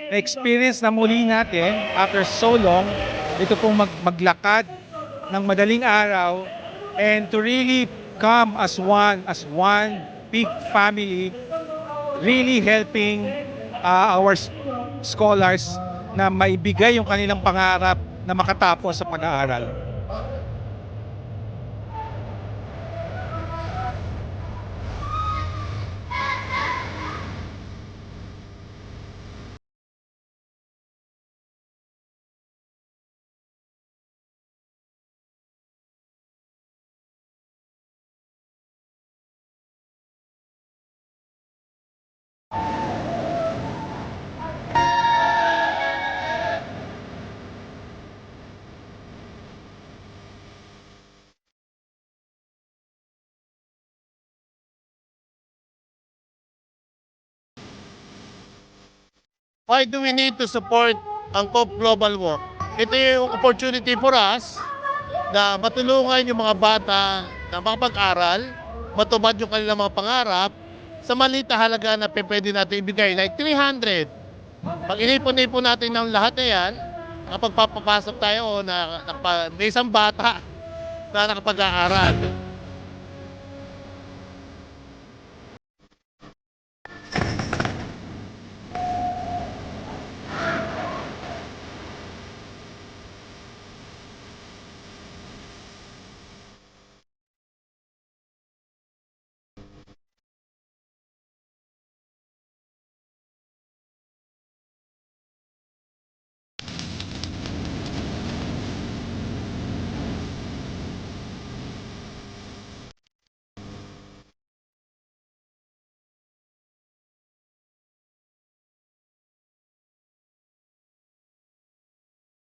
na-experience na muli natin after so long, ito pong maglakad ng madaling araw and to really come as one big family, really helping our scholars na maibigay yung kanilang pangarap na makatapos sa pag-aaral. Why do we need to support ang COP Global Walk? Ito yung opportunity for us na matulungan yung mga bata na makapag-aral, matupad yung kanilang mga pangarap sa maliit na halaga na pwede natin ibigay, like 300. Pag inipon-ipon natin ng lahat na yan, kapag papapasok tayo na may isang bata na nakapag-aaral.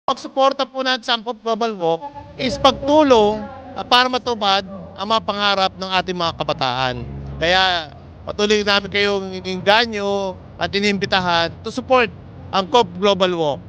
Pagsuporta po natin sa COP Global Walk is pagtulong para matupad ang mga pangarap ng ating mga kabataan. Kaya patuloy namin kayong inganyo at inimbitahan to support ang COP Global Walk.